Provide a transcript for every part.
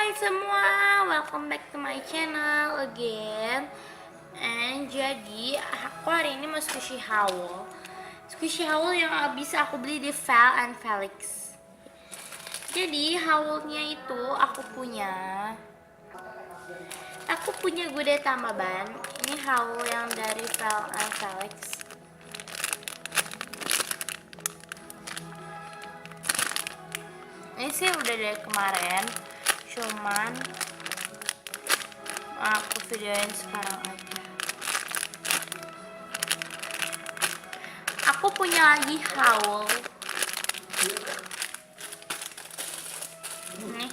Hai semua, welcome back to my channel again. And jadi aku hari ini mau squishy howl yang abis aku beli di Val and Felix. Jadi howlnya itu aku punya gude tamaban. Ini howl yang dari Val and Felix. Ini sih udah dari kemarin, cuman aku videoin sekarang aja. Aku punya lagi howl. Nih.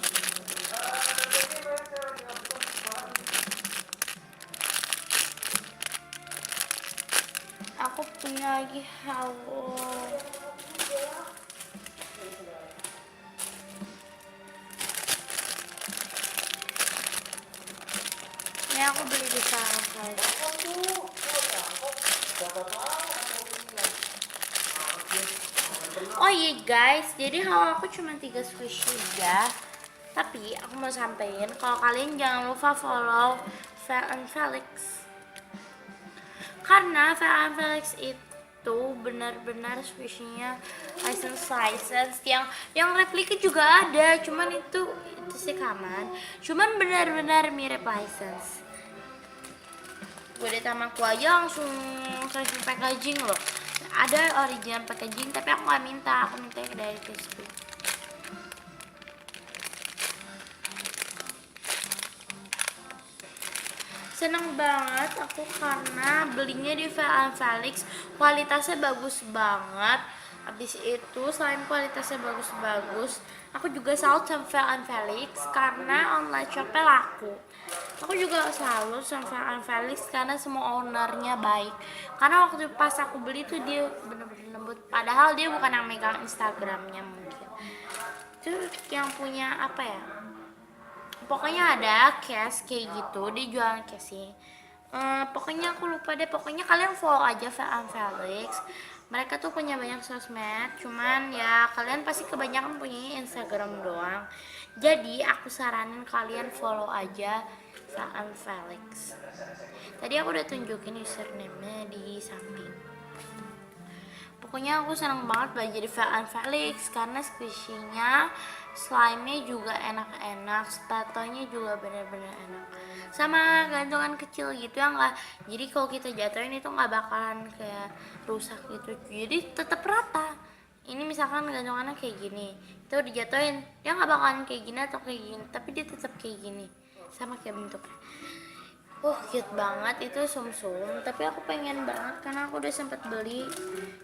Aku punya lagi howl. Ini aku beli di sana. Oh iya guys, jadi haul aku cuma 3 squishy ya. Tapi aku mau sampein kalau kalian jangan lupa follow Val and Felix. Karena Val and Felix itu benar-benar squishy-nya license yang replika juga ada, cuman itu sih kaman. Cuman benar-benar mirip license. Gue di tamanku aja langsung packaging loh. Ada original packaging tapi aku nggak minta, aku minta dari Facebook. Seneng banget aku karena belinya di Val and Felix, kualitasnya bagus banget. Habis itu selain kualitasnya bagus-bagus, aku juga salut sama Val and Felix karena online shopnya laku. Aku juga salut sama Val and Felix karena semua ownernya baik. Karena waktu pas aku beli tuh dia bener-bener lembut. Padahal dia bukan yang megang Instagramnya mungkin. Itu yang punya apa ya? Pokoknya ada case kayak gitu, dia jualan case sih. Pokoknya aku lupa deh. Pokoknya kalian follow aja Val and Felix. Mereka tuh punya banyak sosmed, cuman ya kalian pasti kebanyakan punya Instagram doang. Jadi aku saranin kalian follow aja Val and Felix. Tadi aku udah tunjukin username-nya di samping. Pokoknya aku senang banget belajar di Val and Felix karena squishy-nya, slime-nya juga enak-enak, sepatunya juga bener-bener enak. Sama gantungan kecil gitu yang enggak, jadi kalau kita jatuhin itu nggak bakalan kayak rusak gitu, jadi tetap rata. Ini misalkan gantungannya kayak gini, itu dijatuhin dia nggak bakalan kayak gini atau kayak gini, tapi dia tetap kayak gini, sama kayak bentuknya. Cute banget itu sumsum, tapi aku pengen banget karena aku udah sempet beli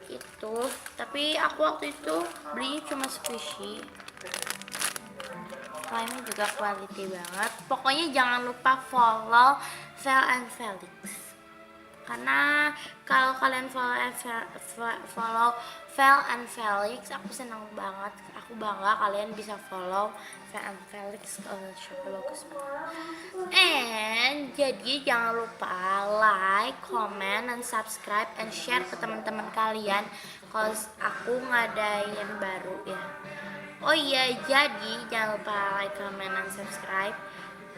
itu, tapi aku waktu itu beli cuma squishy. Slime juga quality banget. Pokoknya jangan lupa follow Val and Felix. Karena kalau kalian follow Val and Felix, aku senang banget. Aku bangga kalian bisa follow Val and Felix kalau shopnya bagus banget. And jadi jangan lupa like, comment, dan subscribe and share ke teman-teman kalian kalau aku ngadain baru ya. Oh iya, jadi jangan lupa like, comment, dan subscribe.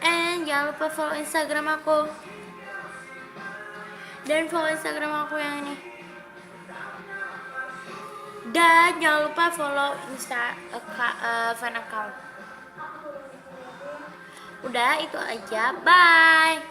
And jangan lupa follow Instagram aku. Dan follow Instagram aku yang ini. Dan jangan lupa follow fan account. Udah, itu aja. Bye.